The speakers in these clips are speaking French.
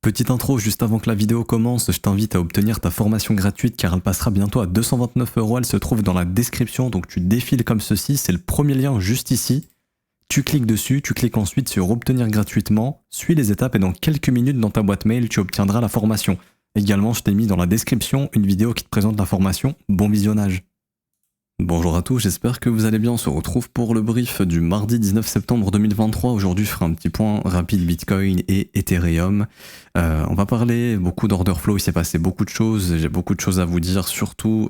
Petite intro juste avant que la vidéo commence, je t'invite à obtenir ta formation gratuite car elle passera bientôt à 229 €. Elle se trouve dans la description, donc tu défiles comme ceci, c'est le premier lien juste ici. Tu cliques dessus, tu cliques ensuite sur obtenir gratuitement, suis les étapes et dans quelques minutes dans ta boîte mail, tu obtiendras la formation. Également, je t'ai mis dans la description une vidéo qui te présente la formation. Bon visionnage. Bonjour à tous, j'espère que vous allez bien. On se retrouve pour le brief du mardi 19 septembre 2023. Aujourd'hui, je ferai un petit point rapide Bitcoin et Ethereum. On va parler beaucoup d'order flow, il s'est passé beaucoup de choses. J'ai beaucoup de choses à vous dire, surtout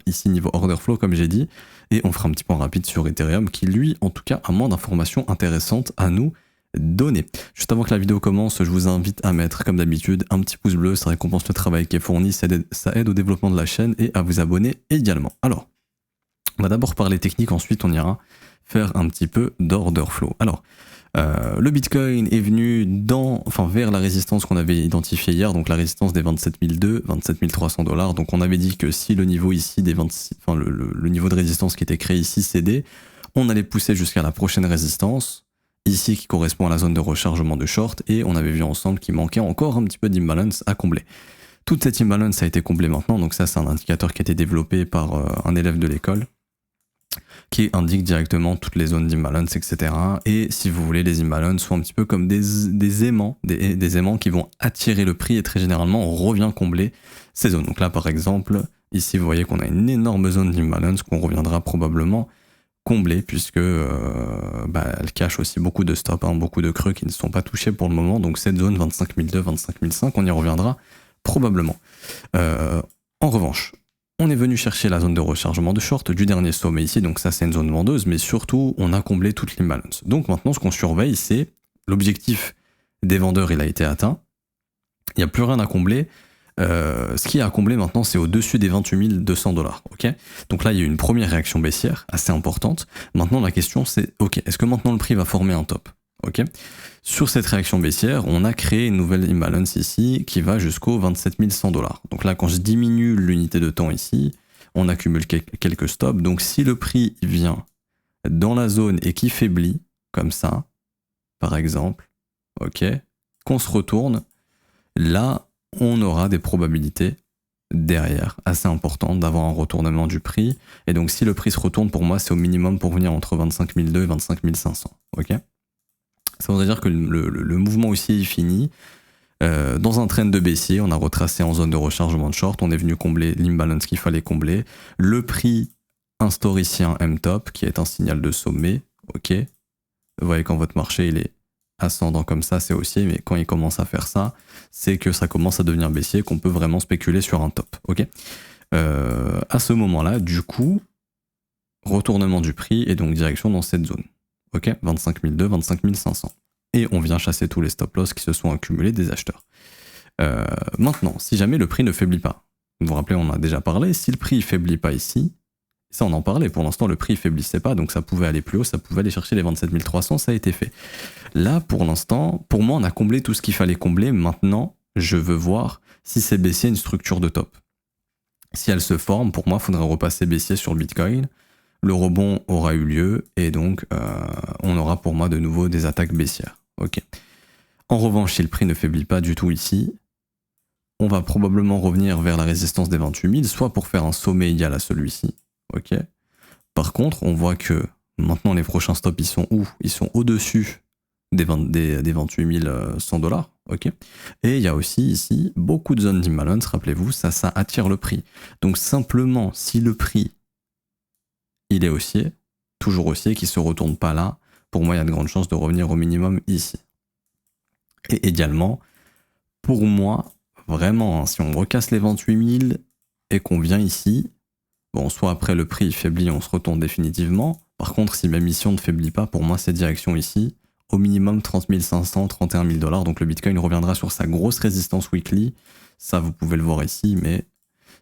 ici niveau order flow, comme j'ai dit. Et on fera un petit point rapide sur Ethereum qui, lui, en tout cas, a moins d'informations intéressantes à nous donner. Juste avant que la vidéo commence, je vous invite à mettre, comme d'habitude, un petit pouce bleu. Ça récompense le travail qui est fourni, ça aide au développement de la chaîne et à vous abonner également. Alors, on va d'abord parler technique, ensuite on ira faire un petit peu d'order flow. Alors, le Bitcoin est venu vers la résistance qu'on avait identifiée hier, donc la résistance des 27 200, 27 300 $. Donc on avait dit que si le niveau ici des 26, le niveau de résistance qui était créé ici cédait, on allait pousser jusqu'à la prochaine résistance, ici qui correspond à la zone de rechargement de short, et on avait vu ensemble qu'il manquait encore un petit peu d'imbalance à combler. Toute cette imbalance a été comblée maintenant, donc ça c'est un indicateur qui a été développé par un élève de l'école, qui indique directement toutes les zones d'imbalance, etc. Et si vous voulez, les imbalances sont un petit peu comme des aimants, des aimants qui vont attirer le prix et très généralement on revient combler ces zones. Donc là par exemple, ici vous voyez qu'on a une énorme zone d'imbalance qu'on reviendra probablement combler puisque elle cache aussi beaucoup de stops, beaucoup de creux qui ne sont pas touchés pour le moment. Donc cette zone 25 200, 25 500, on y reviendra probablement. En revanche, on est venu chercher la zone de rechargement de short du dernier sommet ici, donc ça c'est une zone vendeuse, mais surtout on a comblé toute l'imbalance. Donc maintenant ce qu'on surveille, c'est l'objectif des vendeurs, il a été atteint, il n'y a plus rien à combler. Ce qui est à combler maintenant, c'est au-dessus des 28 200 $. Okay, donc là il y a eu une première réaction baissière assez importante. Maintenant la question c'est, ok, est-ce que maintenant le prix va former un top? Okay. Sur cette réaction baissière, on a créé une nouvelle imbalance ici qui va jusqu'aux 27 100 $. Donc là, quand je diminue l'unité de temps ici, on accumule quelques stops. Donc si le prix vient dans la zone et qui faiblit, comme ça, par exemple, ok, qu'on se retourne, là, on aura des probabilités derrière assez importantes d'avoir un retournement du prix. Et donc si le prix se retourne, pour moi, c'est au minimum pour venir entre 25 200 et 25 500. Ok. Ça voudrait dire que le mouvement aussi est fini. Dans un trend de baissier, on a retracé en zone de rechargement de short, on est venu combler l'imbalance qu'il fallait combler. Le prix instaure ici un M-top qui est un signal de sommet. Ok. Vous voyez quand votre marché il est ascendant comme ça, c'est haussier, mais quand il commence à faire ça, c'est que ça commence à devenir baissier, qu'on peut vraiment spéculer sur un top. Ok. À ce moment-là, du coup, retournement du prix et donc direction dans cette zone. Ok, 25 200, 25 500. Et on vient chasser tous les stop-loss qui se sont accumulés des acheteurs. Maintenant, si jamais le prix ne faiblit pas, vous vous rappelez, on en a déjà parlé, si le prix ne faiblit pas ici, ça on en parlait, pour l'instant le prix ne faiblissait pas, donc ça pouvait aller plus haut, ça pouvait aller chercher les 27 300, ça a été fait. Là, pour l'instant, pour moi, on a comblé tout ce qu'il fallait combler. Maintenant, je veux voir si c'est baissier une structure de top. Si elle se forme, pour moi, il faudrait repasser baissier sur le Bitcoin. Le rebond aura eu lieu et donc on aura pour moi de nouveau des attaques baissières. Ok. En revanche, si le prix ne faiblit pas du tout ici, on va probablement revenir vers la résistance des 28 000, soit pour faire un sommet égal à celui-ci. Ok. Par contre, on voit que maintenant les prochains stops ils sont où? Ils sont au-dessus des 28 100 $. Ok. Et il y a aussi ici beaucoup de zones d'imbalance. Rappelez-vous, ça attire le prix. Donc simplement, si le prix il est haussier, toujours haussier, qui ne se retourne pas là, pour moi il y a de grandes chances de revenir au minimum ici. Et également, pour moi, vraiment, si on recasse les 28 000 et qu'on vient ici, bon, soit après le prix faiblit, on se retourne définitivement. Par contre, si ma mission ne faiblit pas, pour moi c'est direction ici, au minimum 30 500, 31 000 $. Donc le Bitcoin reviendra sur sa grosse résistance weekly. Ça, vous pouvez le voir ici, mais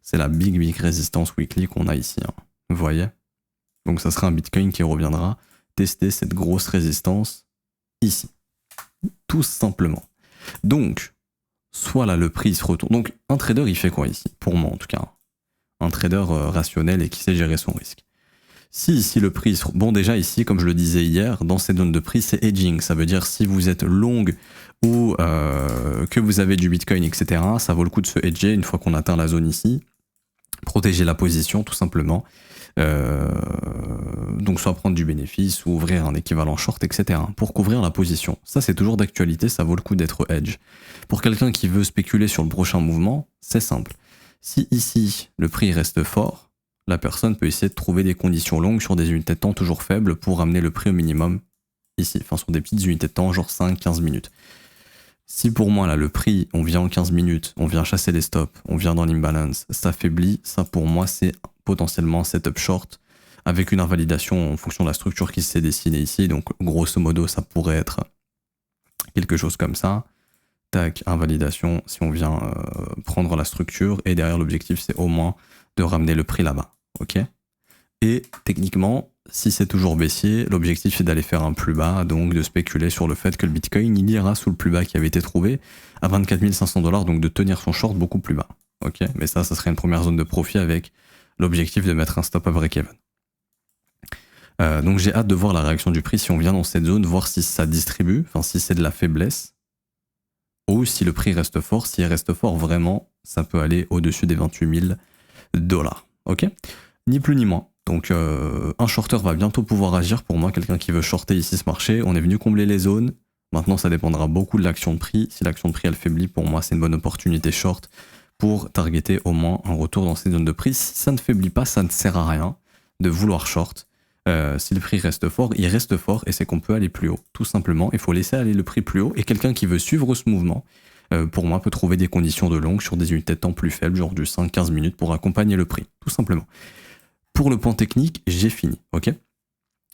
c'est la big résistance weekly qu'on a ici. Vous voyez ? Donc ça sera un Bitcoin qui reviendra tester cette grosse résistance ici. Tout simplement. Donc, soit là le prix se retourne. Donc un trader il fait quoi ici? Pour moi en tout cas. Un trader rationnel et qui sait gérer son risque. Si ici le prix... Bon déjà ici, comme je le disais hier, dans ces zones de prix, c'est hedging. Ça veut dire si vous êtes long ou que vous avez du Bitcoin, etc., ça vaut le coup de se hedger une fois qu'on atteint la zone ici. Protéger la position, tout simplement. Donc soit prendre du bénéfice ou ouvrir un équivalent short, etc. pour couvrir la position. Ça, c'est toujours d'actualité, ça vaut le coup d'être hedge. Pour quelqu'un qui veut spéculer sur le prochain mouvement, c'est simple. Si ici, le prix reste fort, la personne peut essayer de trouver des conditions longues sur des unités de temps toujours faibles pour ramener le prix au minimum ici, enfin sur des petites unités de temps, genre 5-15 minutes. Si pour moi, là, le prix, on vient en 15 minutes, on vient chasser les stops, on vient dans l'imbalance, ça faiblit, ça pour moi, c'est potentiellement un setup short avec une invalidation en fonction de la structure qui s'est dessinée ici. Donc, grosso modo, ça pourrait être quelque chose comme ça. Tac, invalidation, si on vient prendre la structure. Et derrière, l'objectif, c'est au moins de ramener le prix là-bas. Ok ? Et techniquement, si c'est toujours baissier, l'objectif c'est d'aller faire un plus bas, donc de spéculer sur le fait que le Bitcoin il ira sous le plus bas qui avait été trouvé à 24 500 $, donc de tenir son short beaucoup plus bas. Ok, mais ça serait une première zone de profit avec l'objectif de mettre un stop à break-even. Donc j'ai hâte de voir la réaction du prix si on vient dans cette zone, voir si ça distribue, enfin si c'est de la faiblesse, ou si le prix reste fort. S'il reste fort, vraiment, ça peut aller au-dessus des 28 000 $. Ok, ni plus ni moins. Donc un shorter va bientôt pouvoir agir pour moi, quelqu'un qui veut shorter ici ce marché. On est venu combler les zones. Maintenant, ça dépendra beaucoup de l'action de prix. Si l'action de prix elle faiblit, pour moi, c'est une bonne opportunité short pour targeter au moins un retour dans ces zones de prix. Si ça ne faiblit pas, ça ne sert à rien de vouloir short. Si le prix reste fort, il reste fort et c'est qu'on peut aller plus haut. Tout simplement, il faut laisser aller le prix plus haut. Et quelqu'un qui veut suivre ce mouvement, pour moi, peut trouver des conditions de longue sur des unités de temps plus faibles, genre du 5-15 minutes pour accompagner le prix. Tout simplement. Pour le point technique, j'ai fini, ok ?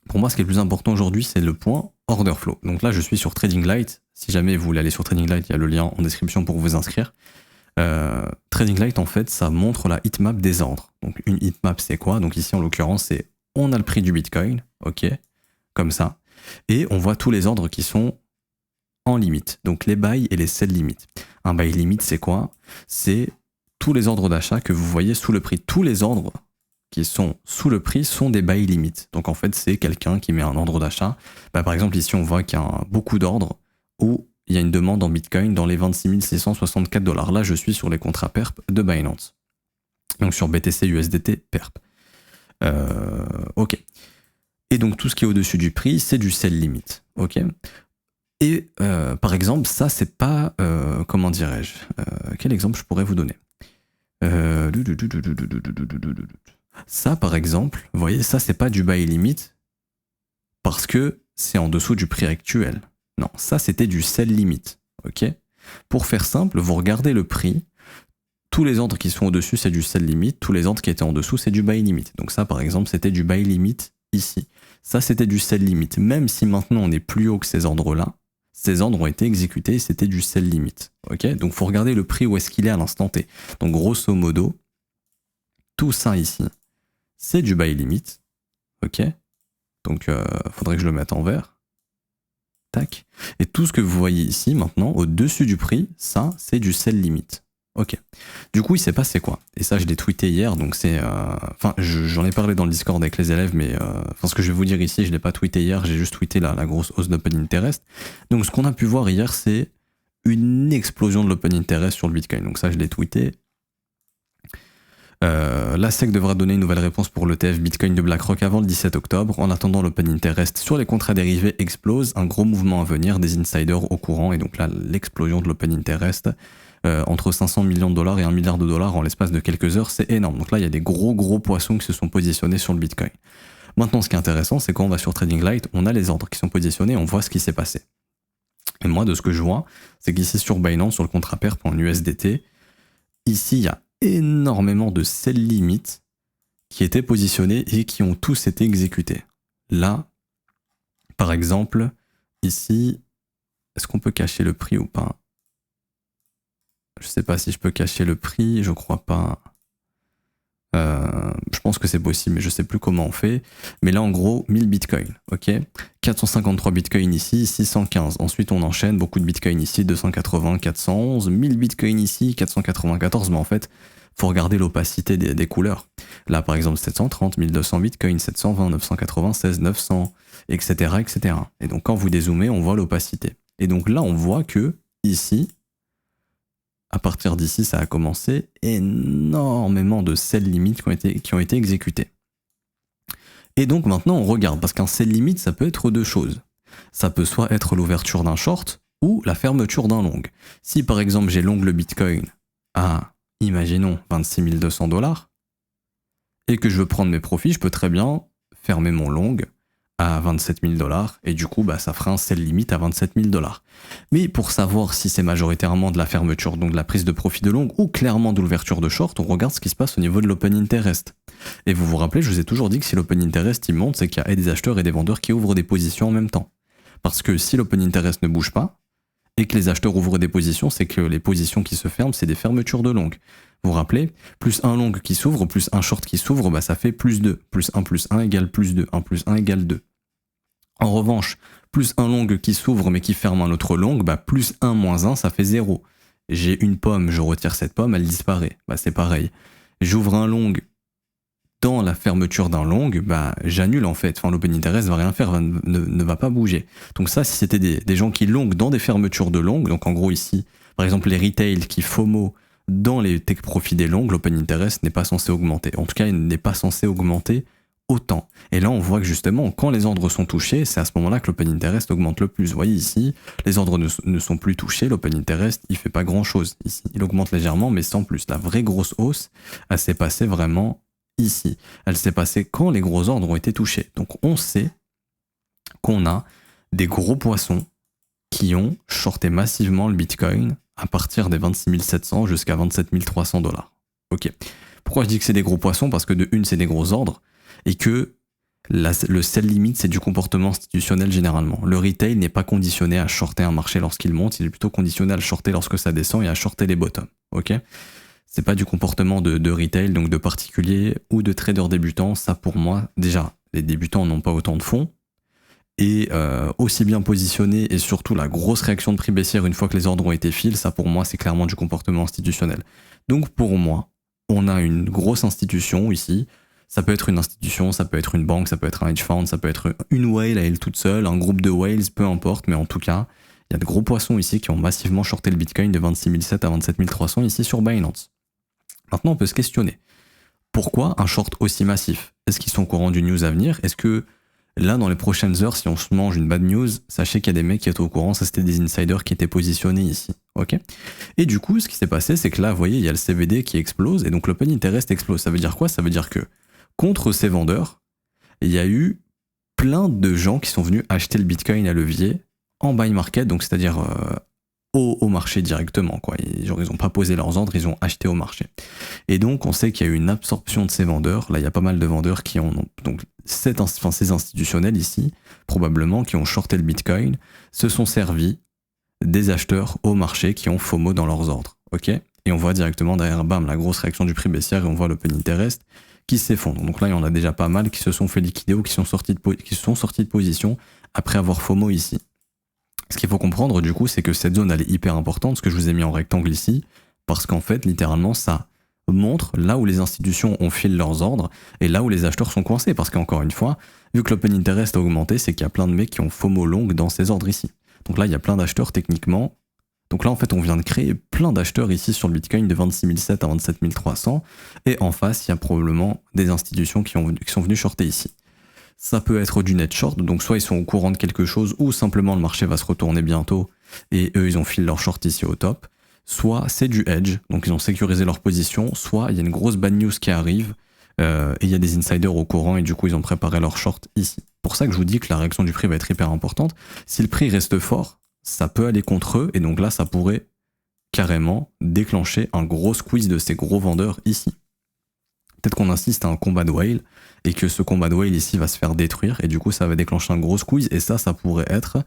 Pour moi, ce qui est le plus important aujourd'hui, c'est le point order flow. Donc là, je suis sur Trading Light. Si jamais vous voulez aller sur Trading Light, il y a le lien en description pour vous inscrire. Trading Light, en fait, ça montre la heatmap des ordres. Donc une heatmap, c'est quoi ? Donc ici, en l'occurrence, c'est on a le prix du Bitcoin, ok ? Comme ça. Et on voit tous les ordres qui sont en limite. Donc les buy et les sell limit. Un buy limit, c'est quoi ? C'est tous les ordres d'achat que vous voyez sous le prix. Tous les ordres qui sont sous le prix sont des buy limits. Donc en fait, c'est quelqu'un qui met un ordre d'achat. Par exemple, ici, on voit qu'il y a beaucoup d'ordres où il y a une demande en Bitcoin dans les 26 664 $. Là, je suis sur les contrats perp de Binance. Donc sur BTC USDT perp. Ok. Et donc tout ce qui est au-dessus du prix, c'est du sell limit. Ok. Et par exemple, ça, c'est pas... comment dirais-je quel exemple je pourrais vous donner Ça, par exemple, vous voyez, ça, c'est pas du buy limit parce que c'est en dessous du prix actuel. Non, ça, c'était du sell limit. Ok ? Pour faire simple, vous regardez le prix. Tous les ordres qui sont au-dessus, c'est du sell limit. Tous les ordres qui étaient en dessous, c'est du buy limit. Donc ça, par exemple, c'était du buy limit ici. Ça, c'était du sell limit. Même si maintenant, on est plus haut que ces ordres-là, ces ordres ont été exécutés et c'était du sell limit. Ok ? Donc, il faut regarder le prix où est-ce qu'il est à l'instant T. Donc, grosso modo, tout ça ici, c'est du buy limit. Ok ? Donc, faudrait que je le mette en vert. Tac. Et tout ce que vous voyez ici, maintenant, au-dessus du prix, ça, c'est du sell limit. Ok. Du coup, il s'est passé quoi ? Et ça, je l'ai tweeté hier, donc c'est... Enfin, j'en ai parlé dans le Discord avec les élèves, mais ce que je vais vous dire ici, je l'ai pas tweeté hier, j'ai juste tweeté la grosse hausse d'Open Interest. Donc, ce qu'on a pu voir hier, c'est une explosion de l'Open Interest sur le Bitcoin. Donc ça, je l'ai tweeté. La SEC devra donner une nouvelle réponse pour l'ETF Bitcoin de BlackRock avant le 17 octobre. En attendant, l'Open Interest sur les contrats dérivés explose. Un gros mouvement à venir, des insiders au courant. Et donc là, l'explosion de l'Open Interest, entre 500 millions de dollars et $1 milliard en l'espace de quelques heures, c'est énorme. Donc là, il y a des gros poissons qui se sont positionnés sur le Bitcoin. Maintenant, ce qui est intéressant, c'est quand on va sur Trading Light, on a les ordres qui sont positionnés, on voit ce qui s'est passé. Et moi, de ce que je vois, c'est qu'ici sur Binance, sur le contrat perp en USDT, ici, il y a énormément de sell limit qui étaient positionnés et qui ont tous été exécutés. Là, par exemple, ici, est-ce qu'on peut cacher le prix ou pas ? Je sais pas si je peux cacher le prix, je crois pas. Je pense que c'est possible, mais je sais plus comment on fait. Mais là, en gros, 1000 bitcoins, ok ? 453 bitcoins ici, 615. Ensuite, on enchaîne, beaucoup de bitcoins ici, 280, 411, 1000 bitcoins ici, 494. Mais en fait, faut regarder l'opacité des couleurs. Là, par exemple, 730, 1200 bitcoins, 720, 996, 900, etc. Et donc, quand vous dézoomez, on voit l'opacité. Et donc là, on voit que, ici, à partir d'ici, ça a commencé, énormément de sell limits qui ont été exécutés. Et donc maintenant, on regarde, parce qu'un sell limit, ça peut être deux choses. Ça peut soit être l'ouverture d'un short ou la fermeture d'un long. Si par exemple j'ai long le Bitcoin à, imaginons, 26 200 $, et que je veux prendre mes profits, je peux très bien fermer mon long à 27 000 $, et du coup, ça fera un sell limit à 27 000 $. Mais pour savoir si c'est majoritairement de la fermeture, donc de la prise de profit de long, ou clairement de l'ouverture de short, on regarde ce qui se passe au niveau de l'open interest. Et vous vous rappelez, je vous ai toujours dit que si l'open interest il monte, c'est qu'il y a des acheteurs et des vendeurs qui ouvrent des positions en même temps. Parce que si l'open interest ne bouge pas, et que les acheteurs ouvrent des positions, c'est que les positions qui se ferment, c'est des fermetures de long. Vous vous rappelez, plus un long qui s'ouvre, plus un short qui s'ouvre, ça fait plus 2. Plus 1 égale plus 2. 1 plus 1 égale 2. En revanche, plus un long qui s'ouvre mais qui ferme un autre long, plus 1 moins 1, ça fait 0. J'ai une pomme, je retire cette pomme, elle disparaît. C'est pareil. J'ouvre un long dans la fermeture d'un long, j'annule en fait. Enfin, l'open interest va rien faire, ne va pas bouger. Donc ça, si c'était des gens qui longent dans des fermetures de long, donc en gros ici, par exemple les retail qui FOMO dans les take profit des longs, l'open interest n'est pas censé augmenter. En tout cas, il n'est pas censé augmenter autant. Et là, on voit que justement, quand les ordres sont touchés, c'est à ce moment-là que l'open interest augmente le plus. Vous voyez ici, les ordres ne sont plus touchés, l'open interest, il fait pas grand-chose. Ici, il augmente légèrement, mais sans plus. La vraie grosse hausse, elle s'est passée vraiment ici. Elle s'est passée quand les gros ordres ont été touchés. Donc, on sait qu'on a des gros poissons qui ont shorté massivement le Bitcoin à partir des 26 700 jusqu'à 27 300 $. Ok. Pourquoi je dis que c'est des gros poissons? Parce que de une, c'est des gros ordres, et que le sell limit, c'est du comportement institutionnel généralement. Le retail n'est pas conditionné à shorter un marché lorsqu'il monte, il est plutôt conditionné à le shorter lorsque ça descend et à shorter les bottoms. Ok. C'est pas du comportement de retail, donc de particuliers ou de traders débutants. Ça, pour moi, déjà, les débutants n'ont pas autant de fonds, et aussi bien positionné, et surtout la grosse réaction de prix baissière une fois que les ordres ont été fill, ça pour moi c'est clairement du comportement institutionnel. Donc pour moi, on a une grosse institution ici, ça peut être une institution, ça peut être une banque, ça peut être un hedge fund, ça peut être une whale à elle toute seule, un groupe de whales, peu importe, mais en tout cas, il y a de gros poissons ici qui ont massivement shorté le Bitcoin de 26 700 à 27 300 ici sur Binance. Maintenant on peut se questionner, pourquoi un short aussi massif? Est-ce qu'ils sont au courant du news à venir? Est-ce que là, dans les prochaines heures, si on se mange une bad news, sachez qu'il y a des mecs qui étaient au courant, ça c'était des insiders qui étaient positionnés ici. Ok. Et du coup, ce qui s'est passé, c'est que là, vous voyez, il y a le CVD qui explose, et donc l'open interest explose. Ça veut dire quoi? Ça veut dire que, contre ces vendeurs, il y a eu plein de gens qui sont venus acheter le Bitcoin à levier en buy market, donc c'est-à-dire au marché directement, quoi. Ils n'ont pas posé leurs ordres, ils ont acheté au marché. Et donc, on sait qu'il y a eu une absorption de ces vendeurs. Là, il y a pas mal de vendeurs qui ont... Donc, ces institutionnels ici, probablement, qui ont shorté le Bitcoin, se sont servis des acheteurs au marché qui ont FOMO dans leurs ordres. Ok. Et on voit directement derrière, bam, la grosse réaction du prix baissière, et on voit l'open interest qui s'effondre. Donc là, il y en a déjà pas mal qui se sont fait liquider ou qui sont sortis de position après avoir FOMO ici. Ce qu'il faut comprendre, du coup, c'est que cette zone, elle est hyper importante, ce que je vous ai mis en rectangle ici, parce qu'en fait, littéralement, ça montre là où les institutions ont filé leurs ordres et là où les acheteurs sont coincés. Parce qu'encore une fois, vu que l'open interest a augmenté, c'est qu'il y a plein de mecs qui ont FOMO long dans ces ordres ici. Donc là, il y a plein d'acheteurs techniquement. Donc là, en fait, on vient de créer plein d'acheteurs ici sur le Bitcoin de 26 700 à 27 300. Et en face, il y a probablement des institutions qui sont venues shorter ici. Ça peut être du net short, donc soit ils sont au courant de quelque chose, ou simplement le marché va se retourner bientôt, et eux ils ont filé leur short ici au top. Soit c'est du hedge, donc ils ont sécurisé leur position, soit il y a une grosse bad news qui arrive, et il y a des insiders au courant, et du coup ils ont préparé leur short ici. Pour ça que je vous dis que la réaction du prix va être hyper importante. Si le prix reste fort, ça peut aller contre eux, et donc là ça pourrait carrément déclencher un gros squeeze de ces gros vendeurs ici. Peut-être qu'on insiste à un combat de whale, et que ce combat de whale ici va se faire détruire, et du coup ça va déclencher un gros squeeze, et ça pourrait être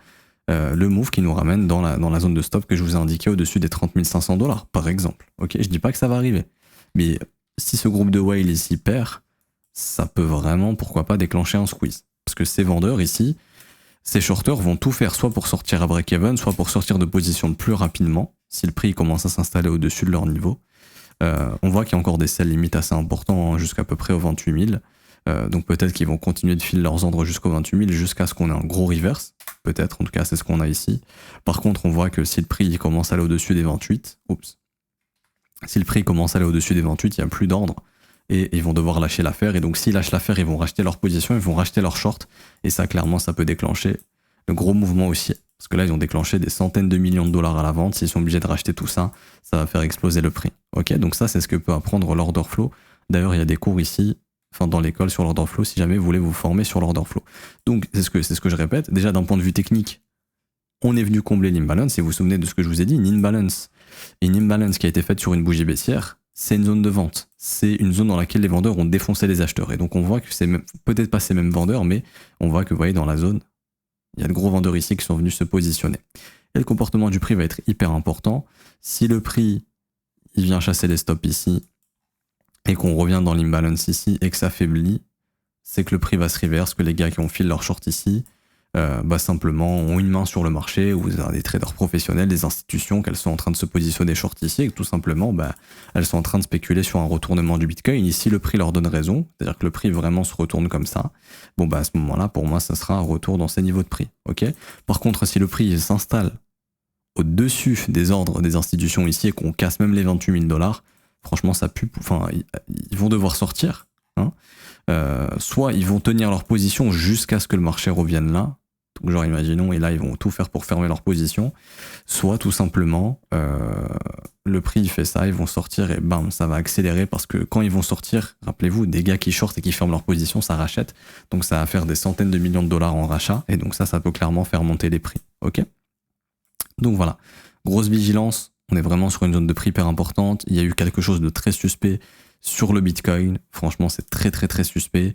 le move qui nous ramène dans la zone de stop que je vous ai indiqué au-dessus des 30 500 $, par exemple. Ok, je dis pas que ça va arriver, mais si ce groupe de whale ici perd, ça peut vraiment, pourquoi pas, déclencher un squeeze. Parce que ces vendeurs ici, ces shorters vont tout faire soit pour sortir à break-even, soit pour sortir de position plus rapidement, si le prix commence à s'installer au-dessus de leur niveau. On voit qu'il y a encore des sell limits assez importants, hein, jusqu'à peu près aux 28 000. Donc peut-être qu'ils vont continuer de filer leurs ordres jusqu'aux 28 000 jusqu'à ce qu'on ait un gros reverse. Peut-être, en tout cas c'est ce qu'on a ici. Par contre, on voit que si le prix commence à aller au-dessus des 28, Si le prix commence à aller au-dessus des 28, il n'y a plus d'ordre et ils vont devoir lâcher l'affaire. Et donc s'ils lâchent l'affaire, ils vont racheter leur position, ils vont racheter leur short. Et ça, clairement, ça peut déclencher le gros mouvement haussier. Parce que là, ils ont déclenché des centaines de millions de dollars à la vente. S'ils sont obligés de racheter tout ça, ça va faire exploser le prix. Ok, donc ça, c'est ce que peut apprendre l'order flow. D'ailleurs, il y a des cours ici, enfin dans l'école sur l'order flow, si jamais vous voulez vous former sur l'order flow. Donc c'est ce que je répète. Déjà, d'un point de vue technique, on est venu combler l'imbalance. Et vous vous souvenez de ce que je vous ai dit, une imbalance qui a été faite sur une bougie baissière, c'est une zone de vente. C'est une zone dans laquelle les vendeurs ont défoncé les acheteurs. Et donc on voit que c'est peut-être pas ces mêmes vendeurs, mais on voit que vous voyez dans la zone, il y a de gros vendeurs ici qui sont venus se positionner. Et le comportement du prix va être hyper important. Si le prix, il vient chasser les stops ici, et qu'on revient dans l'imbalance ici, et que ça faiblit, c'est que le prix va se reverse, que les gars qui ont filé leur short ici, simplement ont une main sur le marché, ou vous avez des traders professionnels, des institutions, qu'elles sont en train de se positionner short ici, et que tout simplement, elles sont en train de spéculer sur un retournement du Bitcoin. Ici, le prix leur donne raison, c'est-à-dire que le prix vraiment se retourne comme ça. À ce moment-là, pour moi, ça sera un retour dans ces niveaux de prix. Ok. Par contre, si le prix s'installe au-dessus des ordres des institutions ici et qu'on casse même les 28 000 $, franchement, ça pue. Enfin, ils vont devoir sortir. Hein. Soit ils vont tenir leur position jusqu'à ce que le marché revienne là. Donc genre imaginons, et là ils vont tout faire pour fermer leur position, soit tout simplement le prix il fait ça, ils vont sortir et bam, ça va accélérer parce que quand ils vont sortir, rappelez-vous, des gars qui shortent et qui ferment leur position, ça rachète, donc ça va faire des centaines de millions de dollars en rachat, et donc ça peut clairement faire monter les prix, ok. Donc voilà, grosse vigilance, on est vraiment sur une zone de prix hyper importante, il y a eu quelque chose de très suspect sur le Bitcoin, franchement c'est très très très suspect.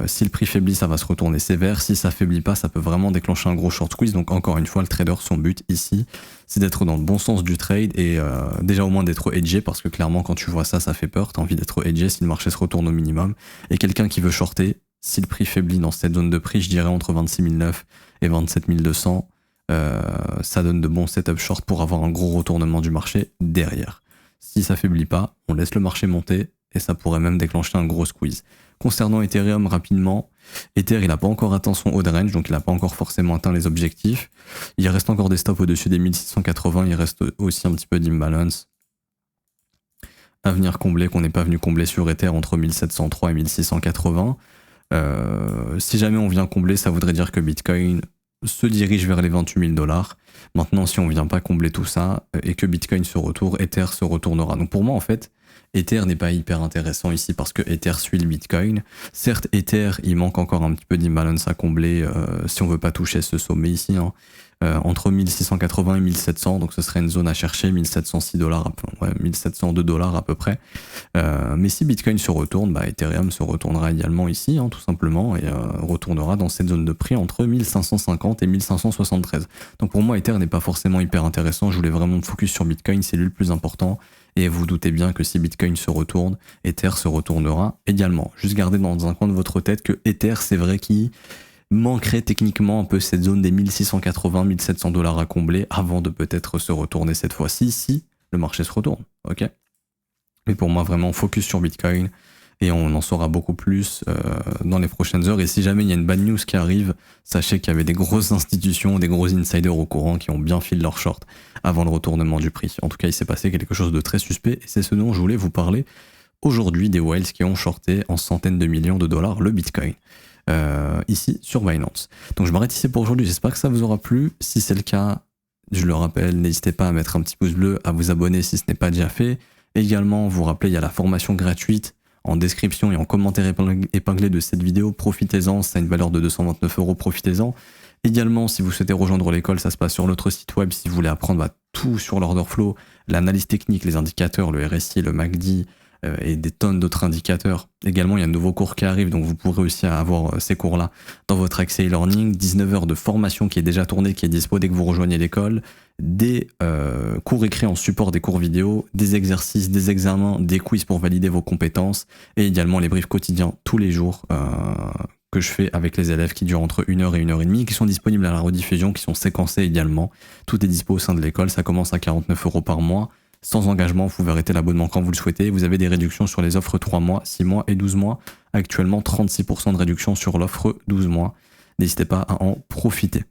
Si le prix faiblit, ça va se retourner sévère. Si ça faiblit pas, ça peut vraiment déclencher un gros short squeeze. Donc encore une fois, le trader, son but ici, c'est d'être dans le bon sens du trade et déjà au moins d'être hedgé, parce que clairement quand tu vois ça, ça fait peur. T'as envie d'être hedgé si le marché se retourne au minimum. Et quelqu'un qui veut shorter, si le prix faiblit dans cette zone de prix, je dirais entre 26 900 et 27 200, ça donne de bons setup short pour avoir un gros retournement du marché derrière. Si ça faiblit pas, on laisse le marché monter et ça pourrait même déclencher un gros squeeze. Concernant Ethereum, rapidement, Ether, il n'a pas encore atteint son haut de range, donc il n'a pas encore forcément atteint les objectifs. Il reste encore des stops au-dessus des 1680, il reste aussi un petit peu d'imbalance à venir combler, qu'on n'est pas venu combler sur Ether entre 1703 et 1680. Si jamais on vient combler, ça voudrait dire que Bitcoin se dirige vers les 28 000 $. Maintenant, si on vient pas combler tout ça et que Bitcoin se retourne, Ether se retournera. Donc pour moi, en fait, Ether n'est pas hyper intéressant ici parce que Ether suit le Bitcoin. Certes, Ether, il manque encore un petit peu d'imbalance à combler si on veut pas toucher ce sommet ici, hein. Entre 1680 et 1700, donc ce serait une zone à chercher, 1706 $, 1702 $ à peu près. Mais si Bitcoin se retourne, Ethereum se retournera également ici, hein, tout simplement, et retournera dans cette zone de prix entre 1550 et 1573. Donc pour moi, Ether n'est pas forcément hyper intéressant, je voulais vraiment me focus sur Bitcoin, c'est lui le plus important. Et vous doutez bien que si Bitcoin se retourne, Ether se retournera également. Juste gardez dans un coin de votre tête que Ether, c'est vrai qu'il manquerait techniquement un peu cette zone des 1680-1700 $ à combler avant de peut-être se retourner cette fois-ci, si le marché se retourne. Ok. Mais pour moi, vraiment, focus sur Bitcoin et on en saura beaucoup plus dans les prochaines heures. Et si jamais il y a une bad news qui arrive, sachez qu'il y avait des grosses institutions, des gros insiders au courant qui ont bien filé leur short avant le retournement du prix. En tout cas, il s'est passé quelque chose de très suspect et c'est ce dont je voulais vous parler aujourd'hui, des whales qui ont shorté en centaines de millions de dollars le Bitcoin. Ici sur Binance. Donc je m'arrête ici pour aujourd'hui, j'espère que ça vous aura plu. Si c'est le cas, je le rappelle, n'hésitez pas à mettre un petit pouce bleu, à vous abonner si ce n'est pas déjà fait. Également, vous rappelez, il y a la formation gratuite en description et en commentaire épinglé de cette vidéo. Profitez-en, ça a une valeur de 229 €, profitez-en. Également, si vous souhaitez rejoindre l'école, ça se passe sur notre site web. Si vous voulez apprendre tout sur l'order flow, l'analyse technique, les indicateurs, le RSI, le MACD, et des tonnes d'autres indicateurs. Également, il y a un nouveau cours qui arrive, donc vous pourrez aussi avoir ces cours-là dans votre accès e-learning. 19 heures de formation qui est déjà tournée, qui est dispo dès que vous rejoignez l'école. Des cours écrits en support des cours vidéo, des exercices, des examens, des quiz pour valider vos compétences, et également les briefs quotidiens tous les jours que je fais avec les élèves qui durent entre 1 heure et 1 heure et demie, qui sont disponibles à la rediffusion, qui sont séquencés également. Tout est dispo au sein de l'école, ça commence à 49 € par mois. Sans engagement, vous pouvez arrêter l'abonnement quand vous le souhaitez. Vous avez des réductions sur les offres 3 mois, 6 mois et 12 mois. Actuellement, 36% de réduction sur l'offre 12 mois. N'hésitez pas à en profiter.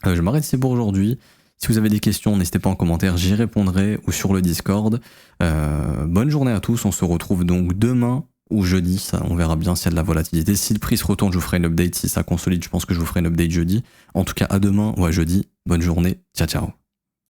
Je m'arrête ici pour aujourd'hui. Si vous avez des questions, n'hésitez pas en commentaire, j'y répondrai ou sur le Discord. Bonne journée à tous, on se retrouve donc demain ou jeudi, ça, on verra bien s'il y a de la volatilité. Si le prix se retourne, je vous ferai une update. Si ça consolide, je pense que je vous ferai une update jeudi. En tout cas, à demain ou à jeudi. Bonne journée, ciao ciao.